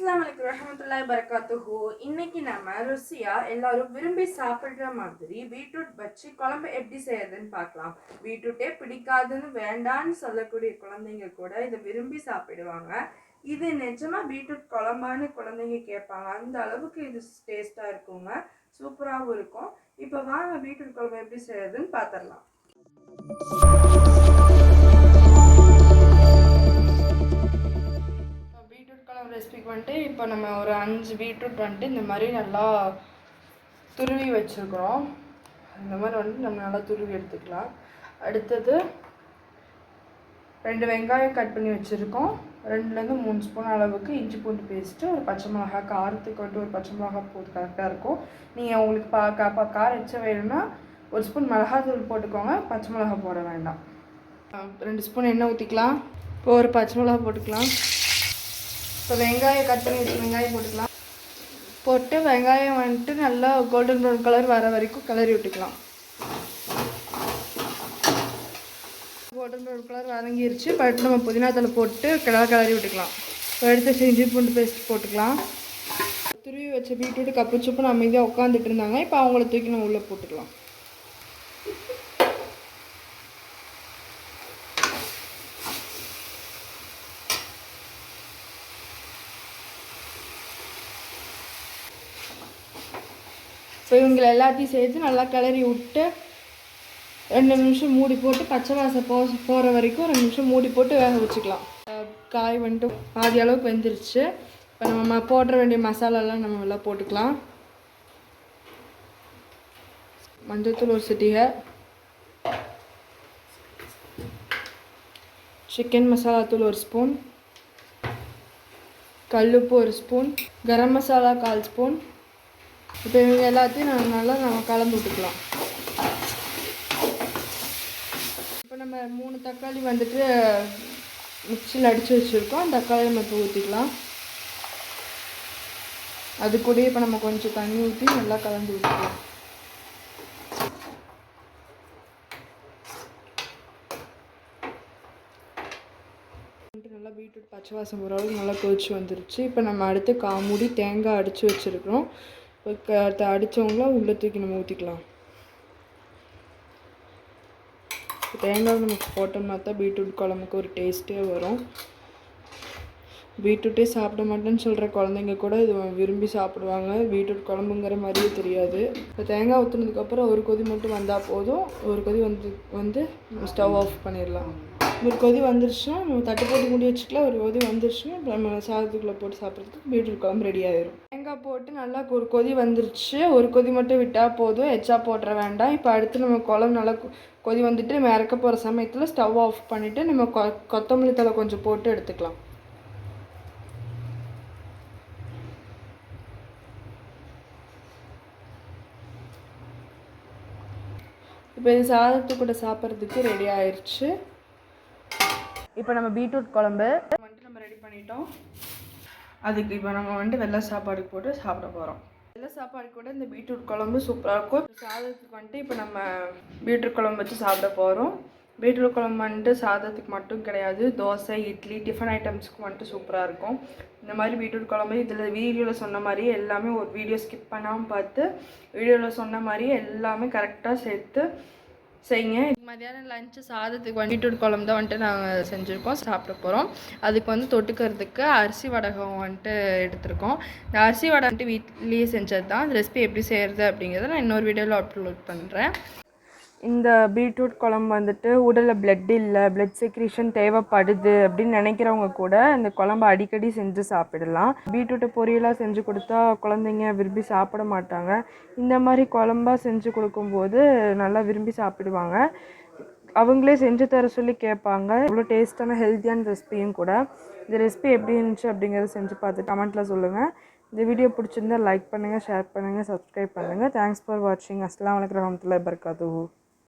அஸ்ஸலாமு அலைக்கும் வரஹ்மத்துல்லாஹி வபரகாத்துஹு. இன்னைக்கு நம்ம ருசியா எல்லாரும் விரும்பி சாப்பிடுற மாதிரி பீட்ரூட் வச்சு குழம்பு எப்படி செய்யறதுன்னு பார்க்கலாம். பீட்ரூட்டே பிடிக்காதுன்னு வேண்டான்னு சொல்லக்கூடிய குழந்தைங்க கூட இதை விரும்பி சாப்பிடுவாங்க. இது நிஜமா பீட்ரூட் குழம்பான்னு குழந்தைங்க கேட்பாங்க. அந்த அளவுக்கு இது டேஸ்டா இருக்குங்க, சூப்பராகவும் இருக்கும். இப்போ வாங்க பீட்ரூட் குழம்பு எப்படி செய்யறதுன்னு பார்த்துடலாம். ரெசிபிக்கு வந்துட்டு இப்போ நம்ம ஒரு 5 பீட்ரூட் வந்துட்டு இந்த மாதிரி நல்லா துருவி வச்சுருக்கிறோம். இந்த மாதிரி வந்துட்டு நம்ம நல்லா துருவி எடுத்துக்கலாம். அடுத்தது 2 வெங்காயம் கட் பண்ணி வச்சுருக்கோம். 2லேருந்து 3 ஸ்பூன் அளவுக்கு இஞ்சி பூண்டு பேஸ்ட்டு, ஒரு பச்சை மிளகா, காரத்துக்கு வந்துட்டு ஒரு பச்சை மிளகா போட்டு கரெக்டாக இருக்கும். நீங்கள் உங்களுக்கு காரம் எச்ச வேணும்னா 1 ஸ்பூன் மிளகாத்தூள் போட்டுக்கோங்க, பச்சை மிளகா போட வேண்டாம். 2 ஸ்பூன் எண்ணெய் ஊற்றிக்கலாம். இப்போ ஒரு பச்சை மிளகா போட்டுக்கலாம். இப்போ வெங்காயம் கட் பண்ணி வச்சு வெங்காயம் போட்டுக்கலாம். போட்டு வெங்காயம் வந்துட்டு நல்லா கோல்டன் ப்ரௌன் கலர் வர வரைக்கும் கிளறி விட்டுக்கலாம். கோல்டன் ப்ரௌன் கலர் வதங்கிருச்சு. பட் நம்ம புதினா தலை போட்டு கிளறி விட்டுக்கலாம். இப்போ எடுத்து இஞ்சி பூண்டு பேஸ்ட் போட்டுக்கலாம். துருவி வச்ச பீட்ரூட்டு கப்பு சுப்பு நம்ம அமைதியாக உட்காந்துட்டு இருந்தாங்க. இப்போ அவங்கள தூக்கி நம்ம உள்ளே போட்டுக்கலாம். ஸோ இவங்களை எல்லாத்தையும் சேர்த்து நல்லா கிளறி விட்டு 2 நிமிஷம் மூடி போட்டு பச்சை வாசம் போகிற வரைக்கும் 2 நிமிஷம் மூடி போட்டு வேக வச்சுக்கலாம். காய் வந்துட்டு பாதி அளவுக்கு வெந்துருச்சு. இப்போ நம்ம போட வேண்டிய மசாலாலாம் நம்ம எல்லாம் போட்டுக்கலாம். மஞ்சள்தூள் ஒரு சிட்டிகை, சிக்கன் மசாலா தூள் 1 ஸ்பூன், கல்லுப்பு 1 ஸ்பூன், கரம் மசாலா 1/4 ஸ்பூன். இப்போ இவங்க எல்லாத்தையும் நம்ம கலந்து விட்டுக்கலாம். இப்போ நம்ம 3 தக்காளி வந்துட்டு மிக்சியில் அடித்து வச்சுருக்கோம். தக்காளி நம்ம இப்போ ஊற்றிக்கலாம். அது கூட இப்போ நம்ம கொஞ்சம் தண்ணி ஊற்றி நல்லா கலந்து விட்டுக்கலாம். நல்லா பீட்ரூட் பச்சை வாசம் போகிற அளவுக்கு நல்லா கொதிச்சு வந்துருச்சு. இப்போ நம்ம அடுத்து மூடி தேங்காய் அடித்து வச்சுருக்கிறோம். அடித்தவங்கள உள்ளே தூக்கி நம்ம ஊற்றிக்கலாம். தேங்காய் நமக்கு போட்டோம்னா தான் பீட்ரூட் குழம்புக்கு ஒரு டேஸ்ட்டே வரும். பீட்ரூட்டே சாப்பிட மாட்டேன்னு சொல்கிற குழந்தைங்க கூட இது விரும்பி சாப்பிடுவாங்க. பீட்ரூட் குழம்புங்கிற மாதிரியே தெரியாது. இப்போ தேங்காய் ஊற்றுனதுக்கப்புறம் ஒரு கொதி மட்டும் வந்தால் போதும். ஒரு கொதி வந்து ஸ்டவ் ஆஃப் பண்ணிடலாம். ஒரு கொதி வந்துருச்சுன்னா நம்ம தட்டு போட்டு மூடி வச்சுக்கலாம். ஒரு கொதி வந்துருச்சுன்னா நம்ம சாதத்துக்குள்ளே போட்டு சாப்பிட்றதுக்கு பீட்ரூட் குழம்பு ரெடி ஆயிடும். தேங்காய் போட்டு நல்லா ஒரு கொதி வந்துருச்சு. ஒரு கொதி மட்டும் விட்டால் போதும், எச்சா போட்டுற வேண்டாம். இப்போ அடுத்து நம்ம குழம்பு நல்லா கொதி வந்துட்டு நம்ம இறக்க போகிற சமயத்தில் ஸ்டவ் ஆஃப் பண்ணிவிட்டு நம்ம கொத்தமல்லி தழை கொஞ்சம் போட்டு எடுத்துக்கலாம். இப்போ இது சாதத்து கூட சாப்பிட்றதுக்கு ரெடி ஆயிடுச்சு. இப்போ நம்ம பீட்ரூட் குழம்பு வந்துட்டு நம்ம ரெடி பண்ணிட்டோம். அதுக்கு இப்போ நம்ம வந்துட்டு வெள்ளை சாப்பாடு போட்டு சாப்பிட போகிறோம். வெள்ளை சாப்பாடு கூட இந்த பீட்ரூட் குழம்பு சூப்பராக இருக்கும். சாதத்துக்கு வந்துட்டு இப்போ நம்ம பீட்ரூட் குழம்பு வச்சு சாப்பிட போகிறோம். பீட்ரூட் குழம்பு வந்துட்டு சாதத்துக்கு மட்டும் கிடையாது, தோசை, இட்லி, டிஃபன் ஐட்டம்ஸுக்கு வந்துட்டு சூப்பராக இருக்கும். இந்த மாதிரி பீட்ரூட் குழம்பு இதில் வீடியோவில் சொன்ன மாதிரியே எல்லாமே ஒரு வீடியோ ஸ்கிப் பண்ணாமல் பார்த்து வீடியோவில் சொன்ன மாதிரியே எல்லாமே கரெக்டாக சேர்த்து செய்யுங்க. மதியானம் லஞ்சு சாதத்துக்கு பீட்ரூட் குழம்பு தான் வந்துட்டு நாங்கள் செஞ்சுருக்கோம், சாப்பிட போகிறோம். அதுக்கு வந்து தொட்டுக்கிறதுக்கு அரிசி வடகம் வந்துட்டு எடுத்துருக்கோம். இந்த அரிசி வடை வந்துட்டு வீட்லேயே செஞ்சது தான். அந்த ரெசிபி எப்படி செய்கிறது அப்படிங்கிறத நான் இன்னொரு வீடியோவில் அப்லோட் பண்ணுறேன். இந்த பீட்ரூட் குழம்பு வந்துட்டு உடலில் பிளட் இல்லை, பிளட் செக்ரீஷன் தேவைப்படுது அப்படின்னு நினைக்கிறவங்க கூட இந்த குழம்பு அடிக்கடி செஞ்சு சாப்பிடலாம். பீட்ரூட்டை பொரியலாக செஞ்சு கொடுத்தா குழந்தைங்க விரும்பி சாப்பிட மாட்டாங்க. இந்த மாதிரி குழம்பாக செஞ்சு கொடுக்கும்போது நல்லா விரும்பி சாப்பிடுவாங்க. அவங்களே செஞ்சு தர சொல்லி கேட்பாங்க. இவ்வளோ டேஸ்ட்டான ஹெல்த்தியான ரெசிபியும் கூட. இந்த ரெசிபி எப்படி இருந்துச்சு அப்படிங்கிறத செஞ்சு பார்த்து கமெண்ட்டில் சொல்லுங்கள். இந்த வீடியோ பிடிச்சிருந்தா லைக் பண்ணுங்கள், ஷேர் பண்ணுங்கள், சப்ஸ்கிரைப் பண்ணுங்கள். தேங்க்ஸ் ஃபார் வாட்சிங். அஸ்ஸலாமு அலைக்கும் வரஹ்மத்துல்லாஹி வபரகாத்துஹு.